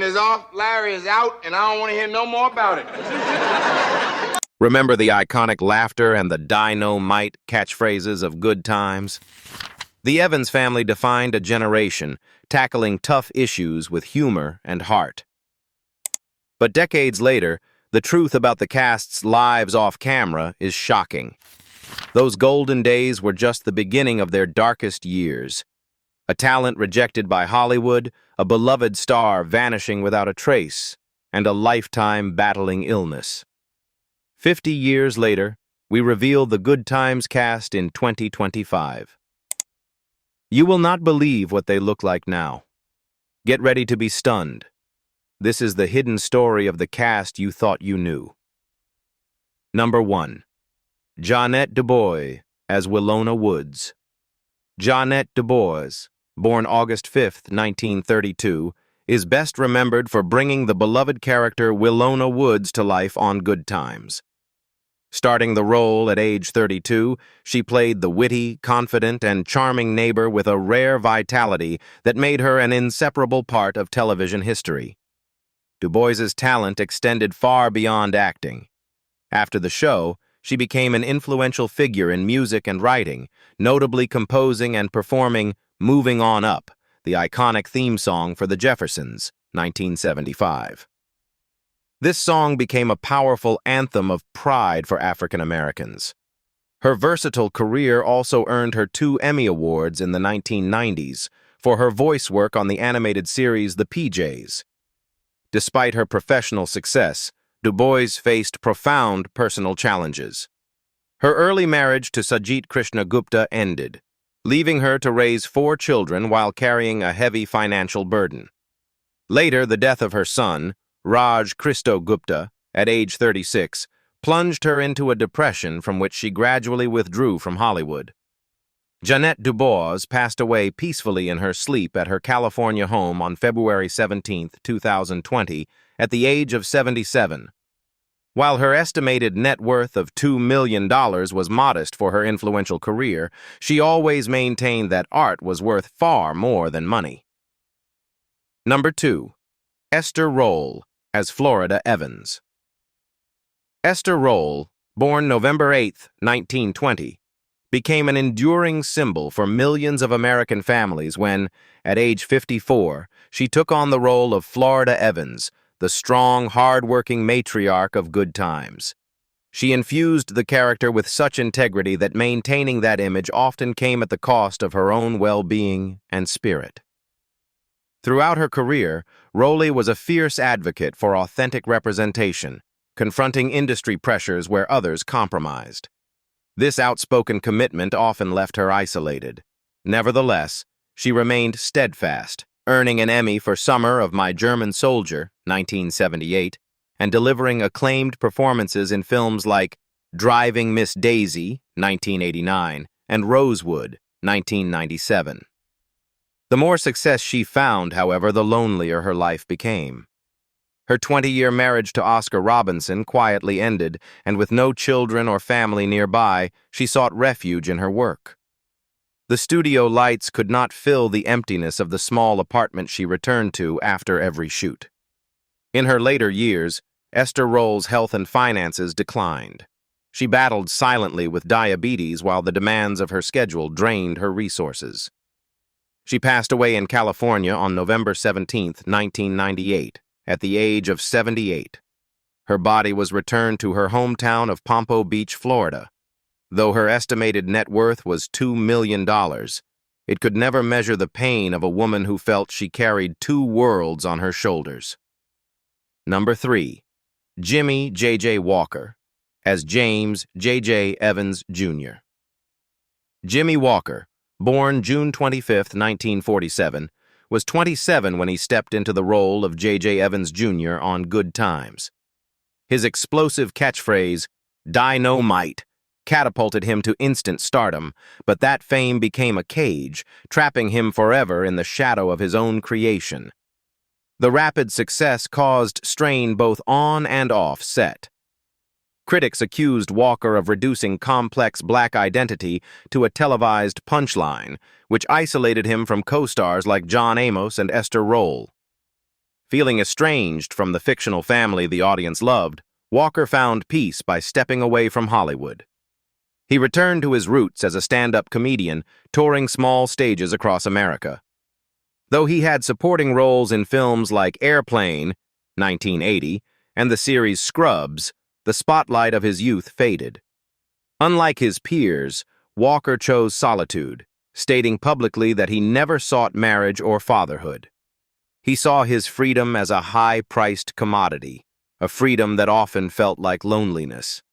is off, Larry is out, and I don't want to hear no more about it. Remember the iconic laughter and the dynamite catchphrases of Good Times? The Evans family defined a generation, tackling tough issues with humor and heart. But decades later, the truth about the cast's lives off camera is shocking. Those golden days were just the beginning of their darkest years. A talent rejected by Hollywood, a beloved star vanishing without a trace, and a lifetime battling illness. 50 years later, we reveal the Good Times cast in 2025. You will not believe what they look like now. Get ready to be stunned. This is the hidden story of the cast you thought you knew. Number 1. Jeanette DuBois as Willona Woods. Jeanette DuBois, born August 5, 1932, is best remembered for bringing the beloved character Willona Woods to life on Good Times. Starting the role at age 32, she played the witty, confident, and charming neighbor with a rare vitality that made her an inseparable part of television history. DuBois's talent extended far beyond acting. After the show, she became an influential figure in music and writing, notably composing and performing Moving On Up, the iconic theme song for the Jeffersons, 1975. This song became a powerful anthem of pride for African Americans. Her versatile career also earned her 2 Emmy Awards in the 1990s for her voice work on the animated series The PJs. Despite her professional success, DuBois faced profound personal challenges. Her early marriage to Sajit Krishna Gupta ended, leaving her to raise 4 children while carrying a heavy financial burden. Later, the death of her son, Raj Christo Gupta, at age 36, plunged her into a depression from which she gradually withdrew from Hollywood. Jeanette DuBois passed away peacefully in her sleep at her California home on February 17, 2020, at the age of 77. While her estimated net worth of $2 million was modest for her influential career, she always maintained that art was worth far more than money. Number 2. Esther Rolle as Florida Evans. Esther Rolle, born November 8, 1920, became an enduring symbol for millions of American families when, at age 54, she took on the role of Florida Evans, the strong, hard-working matriarch of Good Times. She infused the character with such integrity that maintaining that image often came at the cost of her own well-being and spirit. Throughout her career, Rolle was a fierce advocate for authentic representation, confronting industry pressures where others compromised. This outspoken commitment often left her isolated. Nevertheless, she remained steadfast, earning an Emmy for Summer of My German Soldier, 1978, and delivering acclaimed performances in films like Driving Miss Daisy, 1989, and Rosewood, 1997. The more success she found, however, the lonelier her life became. Her 20-year marriage to Oscar Robinson quietly ended, and with no children or family nearby, she sought refuge in her work. The studio lights could not fill the emptiness of the small apartment she returned to after every shoot. In her later years, Esther Rolle's health and finances declined. She battled silently with diabetes while the demands of her schedule drained her resources. She passed away in California on November 17, 1998, at the age of 78. Her body was returned to her hometown of Pompo Beach, Florida. Though her estimated net worth was $2 million, it could never measure the pain of a woman who felt she carried 2 worlds on her shoulders. Number 3. Jimmy J.J. Walker as James J.J. Evans, Jr. Jimmy Walker, born June 25, 1947, was 27 when he stepped into the role of J.J. Evans, Jr. on Good Times. His explosive catchphrase, "Dynamite," catapulted him to instant stardom, but that fame became a cage, trapping him forever in the shadow of his own creation. The rapid success caused strain both on and off set. Critics accused Walker of reducing complex black identity to a televised punchline, which isolated him from co-stars like John Amos and Esther Rolle. Feeling estranged from the fictional family the audience loved, Walker found peace by stepping away from Hollywood. He returned to his roots as a stand-up comedian, touring small stages across America. Though he had supporting roles in films like Airplane, 1980, and the series Scrubs, the spotlight of his youth faded. Unlike his peers, Walker chose solitude, stating publicly that he never sought marriage or fatherhood. He saw his freedom as a high-priced commodity, a freedom that often felt like loneliness.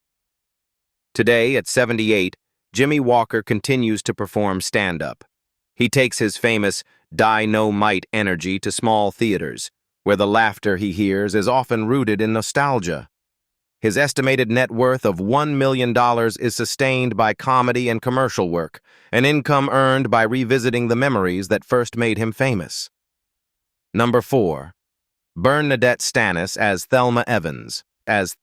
Today, at 78, Jimmy Walker continues to perform stand-up. He takes his famous dynamite energy to small theaters, where the laughter he hears is often rooted in nostalgia. His estimated net worth of $1 million is sustained by comedy and commercial work, an income earned by revisiting the memories that first made him famous. Number 4. BernNadette Stanis as Thelma Evans. As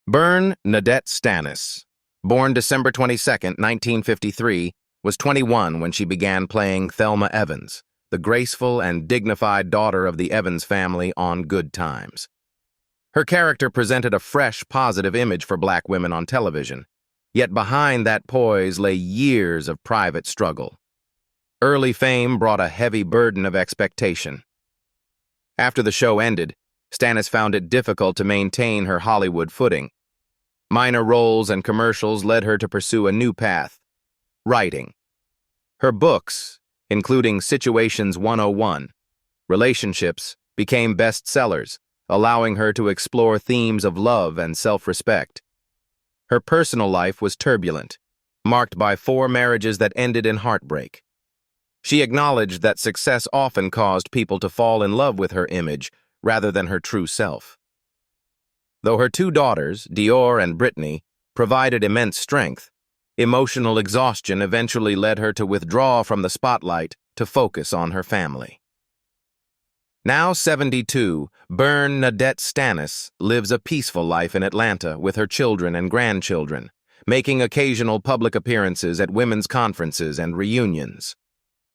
BernNadette Stanis, born December 22, 1953, was 21 when she began playing Thelma Evans, the graceful and dignified daughter of the Evans family on Good Times. Her character presented a fresh, positive image for black women on television, yet behind that poise lay years of private struggle. Early fame brought a heavy burden of expectation. After the show ended, Stanis found it difficult to maintain her Hollywood footing. Minor roles and commercials led her to pursue a new path: writing. Her books, including Situations 101, Relationships, became bestsellers, allowing her to explore themes of love and self-respect. Her personal life was turbulent, marked by 4 marriages that ended in heartbreak. She acknowledged that success often caused people to fall in love with her image rather than her true self. Though her 2 daughters, Dior and Brittany, provided immense strength, emotional exhaustion eventually led her to withdraw from the spotlight to focus on her family. Now 72, BernNadette Stanis lives a peaceful life in Atlanta with her children and grandchildren, making occasional public appearances at women's conferences and reunions.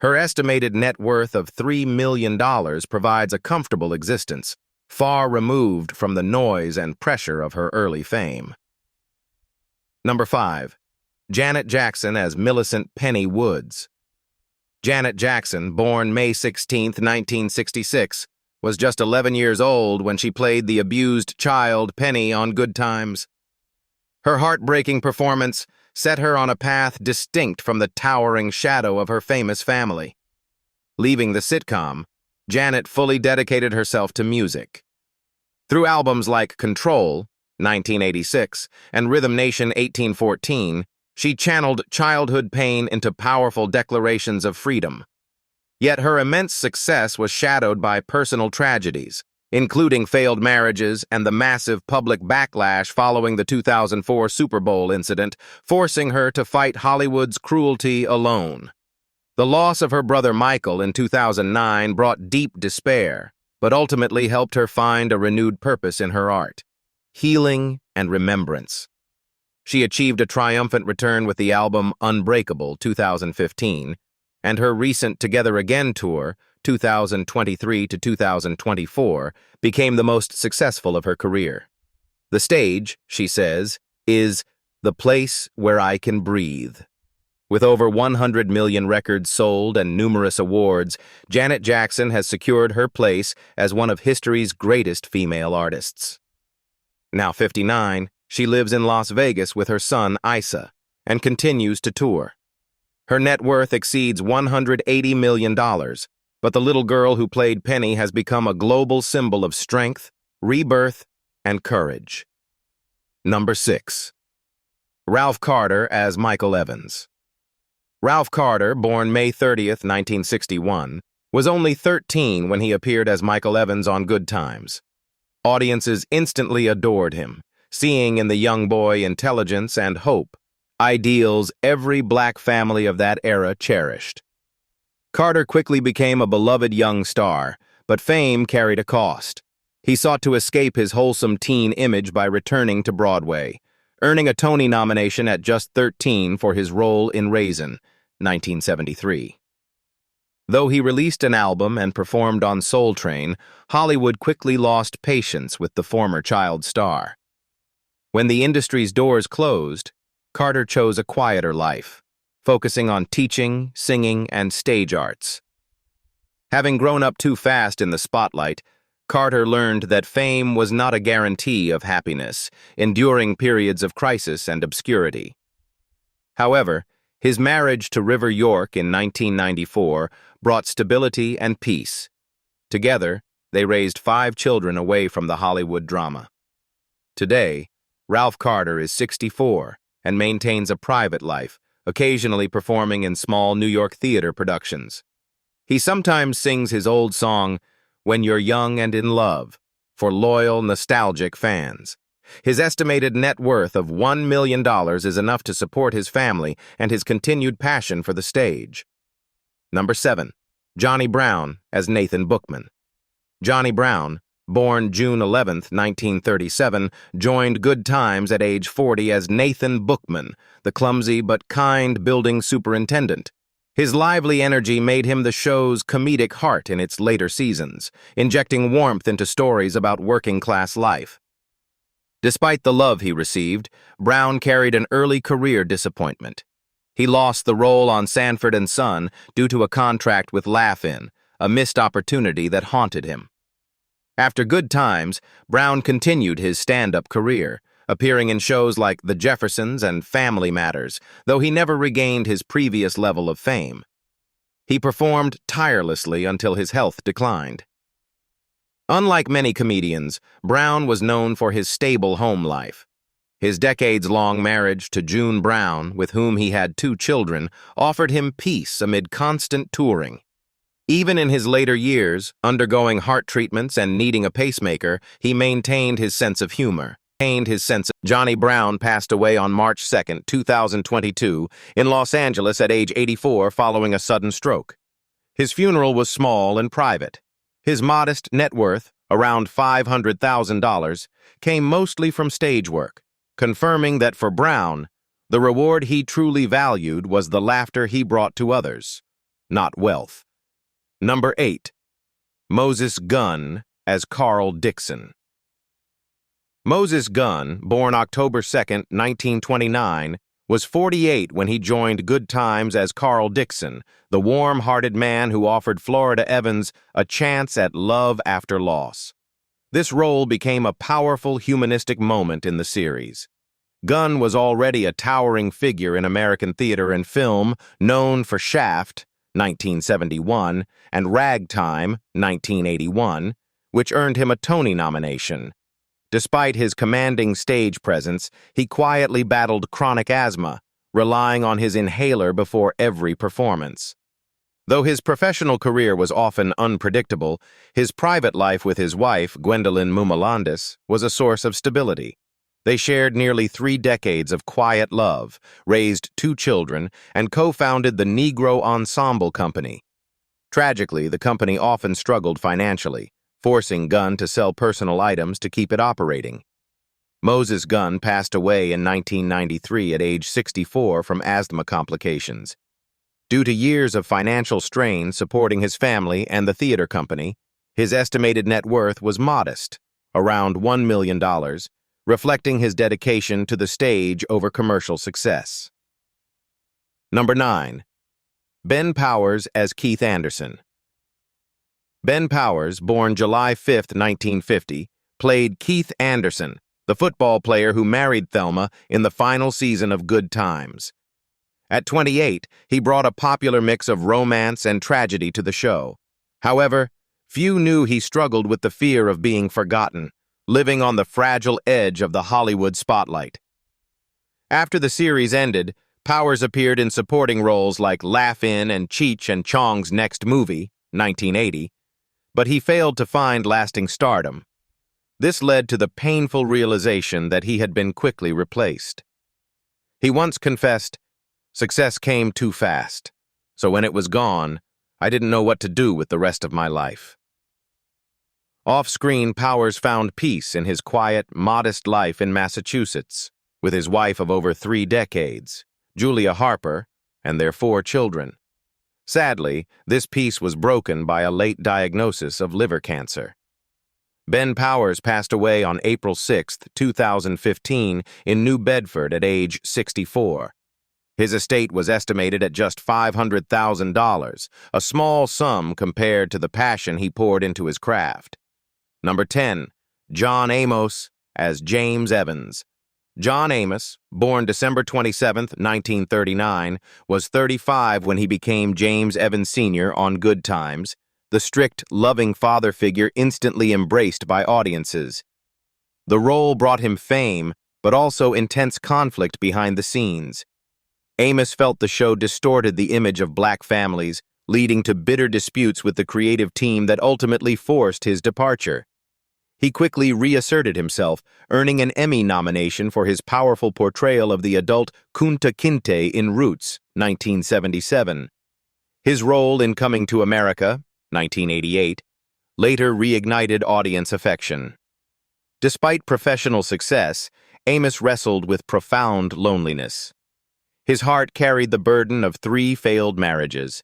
Her estimated net worth of $3 million provides a comfortable existence, far removed from the noise and pressure of her early fame. Number 5. Janet Jackson as Millicent Penny Woods. Janet Jackson, born May 16, 1966, was just 11 years old when she played the abused child Penny on Good Times. Her heartbreaking performance set her on a path distinct from the towering shadow of her famous family. Leaving the sitcom, Janet fully dedicated herself to music. Through albums like Control, 1986, and Rhythm Nation 1814, she channeled childhood pain into powerful declarations of freedom. Yet her immense success was shadowed by personal tragedies, including failed marriages and the massive public backlash following the 2004 Super Bowl incident, forcing her to fight Hollywood's cruelty alone. The loss of her brother Michael in 2009 brought deep despair, but ultimately helped her find a renewed purpose in her art: healing and remembrance. She achieved a triumphant return with the album Unbreakable 2015, and her recent Together Again tour, 2023 to 2024, became the most successful of her career. The stage, she says, is the place where I can breathe. With over 100 million records sold and numerous awards, Janet Jackson has secured her place as one of history's greatest female artists. Now 59, she lives in Las Vegas with her son, Isa, and continues to tour. Her net worth exceeds $180 million, but the little girl who played Penny has become a global symbol of strength, rebirth, and courage. Number 6. Ralph Carter as Michael Evans. Ralph Carter, born May 30th, 1961, was only 13 when he appeared as Michael Evans on Good Times. Audiences instantly adored him, seeing in the young boy intelligence and hope, ideals every black family of that era cherished. Carter quickly became a beloved young star, but fame carried a cost. He sought to escape his wholesome teen image by returning to Broadway, earning a Tony nomination at just 13 for his role in Raisin, 1973. Though he released an album and performed on Soul Train, Hollywood quickly lost patience with the former child star. When the industry's doors closed, Carter chose a quieter life, focusing on teaching, singing, and stage arts. Having grown up too fast in the spotlight, Carter learned that fame was not a guarantee of happiness, enduring periods of crisis and obscurity. However, his marriage to River York in 1994 brought stability and peace. Together, they raised 5 children away from the Hollywood drama. Today, Ralph Carter is 64 and maintains a private life, occasionally performing in small New York theater productions. He sometimes sings his old song, "When You're Young and in Love," for loyal, nostalgic fans. His estimated net worth of $1 million is enough to support his family and his continued passion for the stage. Number 7. Johnny Brown as Nathan Bookman. Johnny Brown, born June 11, 1937, joined Good Times at age 40 as Nathan Bookman, the clumsy but kind building superintendent. His lively energy made him the show's comedic heart in its later seasons, injecting warmth into stories about working-class life. Despite the love he received, Brown carried an early career disappointment. He lost the role on Sanford and Son due to a contract with Laugh-In, a missed opportunity that haunted him. After Good Times, Brown continued his stand-up career, appearing in shows like The Jeffersons and Family Matters, though he never regained his previous level of fame. He performed tirelessly until his health declined. Unlike many comedians, Brown was known for his stable home life. His decades-long marriage to June Brown, with whom he had 2 children, offered him peace amid constant touring. Even in his later years, undergoing heart treatments and needing a pacemaker, he maintained his sense of humor. Johnny Brown passed away on March 2, 2022, in Los Angeles at age 84 following a sudden stroke. His funeral was small and private. His modest net worth, around $500,000, came mostly from stage work, confirming that for Brown, the reward he truly valued was the laughter he brought to others, not wealth. Number 8. Moses Gunn as Carl Dixon. Moses Gunn, born October 2, 1929, was 48 when he joined Good Times as Carl Dixon, the warm-hearted man who offered Florida Evans a chance at love after loss. This role became a powerful humanistic moment in the series. Gunn was already a towering figure in American theater and film, known for Shaft, 1971, and Ragtime, 1981, which earned him a Tony nomination. Despite his commanding stage presence, he quietly battled chronic asthma, relying on his inhaler before every performance. Though his professional career was often unpredictable, his private life with his wife, Gwendolyn Mumalandis, was a source of stability. They shared nearly 3 decades of quiet love, raised 2 children, and co-founded the Negro Ensemble Company. Tragically, the company often struggled financially, forcing Gunn to sell personal items to keep it operating. Moses Gunn passed away in 1993 at age 64 from asthma complications. Due to years of financial strain supporting his family and the theater company, his estimated net worth was modest, around $1 million, reflecting his dedication to the stage over commercial success. Number 9. Ben Powers as Keith Anderson. Ben Powers, born July 5, 1950, played Keith Anderson, the football player who married Thelma in the final season of Good Times. At 28, he brought a popular mix of romance and tragedy to the show. However, few knew he struggled with the fear of being forgotten, living on the fragile edge of the Hollywood spotlight. After the series ended, Powers appeared in supporting roles like Laugh-In and Cheech and Chong's Next Movie, 1980, but he failed to find lasting stardom. This led to the painful realization that he had been quickly replaced. He once confessed, "Success came too fast, so when it was gone, I didn't know what to do with the rest of my life." Off-screen, Powers found peace in his quiet, modest life in Massachusetts, with his wife of over 3 decades, Julia Harper, and their 4 children. Sadly, this peace was broken by a late diagnosis of liver cancer. Ben Powers passed away on April 6, 2015, in New Bedford at age 64. His estate was estimated at just $500,000, a small sum compared to the passion he poured into his craft. Number 10. John Amos as James Evans. John Amos, born December 27, 1939, was 35 when he became James Evans Sr. on Good Times, the strict, loving father figure instantly embraced by audiences. The role brought him fame, but also intense conflict behind the scenes. Amos felt the show distorted the image of black families, leading to bitter disputes with the creative team that ultimately forced his departure. He quickly reasserted himself, earning an Emmy nomination for his powerful portrayal of the adult Kunta Kinte in Roots, 1977. His role in Coming to America, 1988, later reignited audience affection. Despite professional success, Amos wrestled with profound loneliness. His heart carried the burden of 3 failed marriages.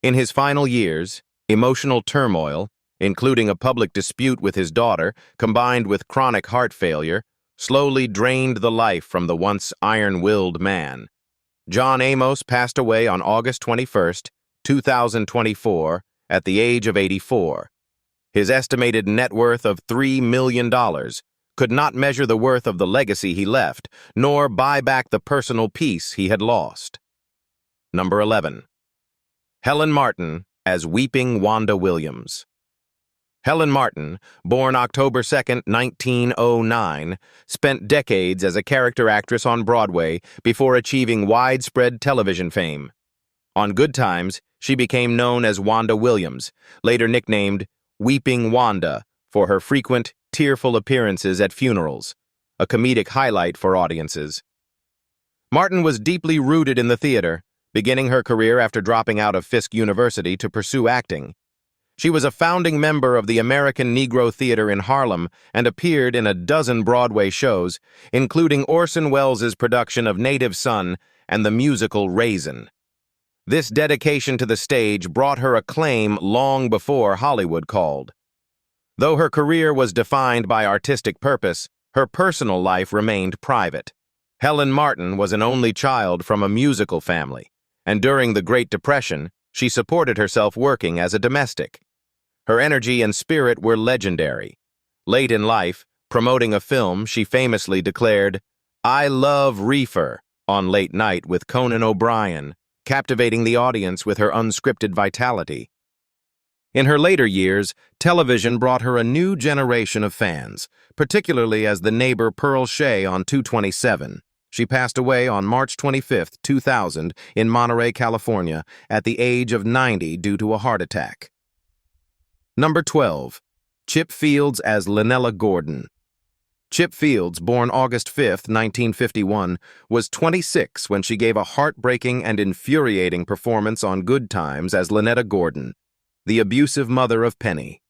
In his final years, emotional turmoil, including a public dispute with his daughter, combined with chronic heart failure, slowly drained the life from the once iron-willed man. John Amos passed away on August 21, 2024, at the age of 84. His estimated net worth of $3 million could not measure the worth of the legacy he left, nor buy back the personal peace he had lost. Number 11. Helen Martin as Weeping Wanda Williams. Helen Martin, born October 2, 1909, spent decades as a character actress on Broadway before achieving widespread television fame. On Good Times, she became known as Wanda Williams, later nicknamed Weeping Wanda for her frequent, tearful appearances at funerals, a comedic highlight for audiences. Martin was deeply rooted in the theater, beginning her career after dropping out of Fisk University to pursue acting. She was a founding member of the American Negro Theater in Harlem and appeared in a dozen Broadway shows, including Orson Welles' production of Native Son and the musical Raisin. This dedication to the stage brought her acclaim long before Hollywood called. Though her career was defined by artistic purpose, her personal life remained private. Helen Martin was an only child from a musical family, and during the Great Depression, she supported herself working as a domestic. Her energy and spirit were legendary. Late in life, promoting a film, she famously declared, "I love reefer," on Late Night with Conan O'Brien, captivating the audience with her unscripted vitality. In her later years, television brought her a new generation of fans, particularly as the neighbor Pearl Shea on 227. She passed away on March 25, 2000, in Monterey, California, at the age of 90 due to a heart attack. Number 12. Chip Fields as Lynella Gordon. Chip Fields, born August 5, 1951, was 26 when she gave a heartbreaking and infuriating performance on Good Times as Lynetta Gordon, the abusive mother of Penny.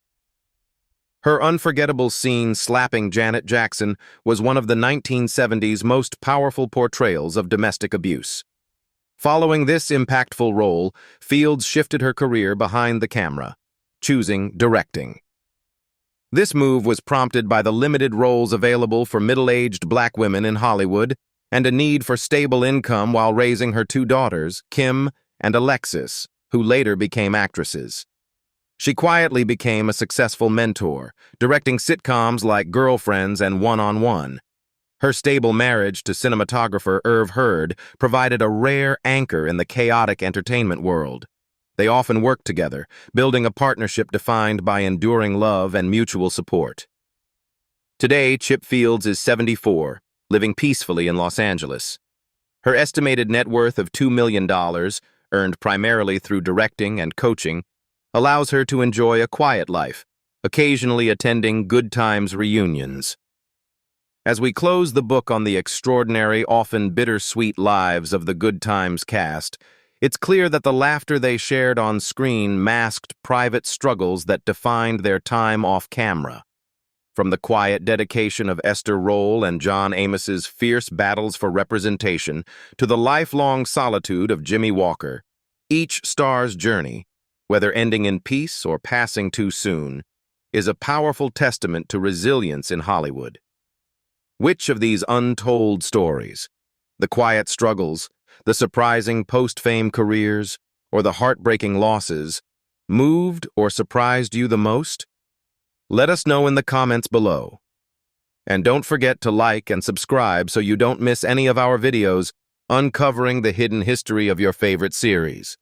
Her unforgettable scene slapping Janet Jackson was one of the 1970s most powerful portrayals of domestic abuse. Following this impactful role, Fields shifted her career behind the camera, choosing directing. This move was prompted by the limited roles available for middle-aged black women in Hollywood and a need for stable income while raising her 2 daughters, Kim and Alexis, who later became actresses. She quietly became a successful mentor, directing sitcoms like Girlfriends and One-on-One. Her stable marriage to cinematographer Irv Hurd provided a rare anchor in the chaotic entertainment world. They often worked together, building a partnership defined by enduring love and mutual support. Today, Chip Fields is 74, living peacefully in Los Angeles. Her estimated net worth of $2 million, earned primarily through directing and coaching, allows her to enjoy a quiet life, occasionally attending Good Times reunions. As we close the book on the extraordinary, often bittersweet lives of the Good Times cast, it's clear that the laughter they shared on screen masked private struggles that defined their time off camera. From the quiet dedication of Esther Rolle and John Amos's fierce battles for representation to the lifelong solitude of Jimmy Walker, Each star's journey, whether ending in peace or passing too soon, is a powerful testament to resilience in Hollywood. Which of these untold stories, the quiet struggles, the surprising post-fame careers, or the heartbreaking losses, moved or surprised you the most? Let us know in the comments below. And don't forget to like and subscribe so you don't miss any of our videos uncovering the hidden history of your favorite series.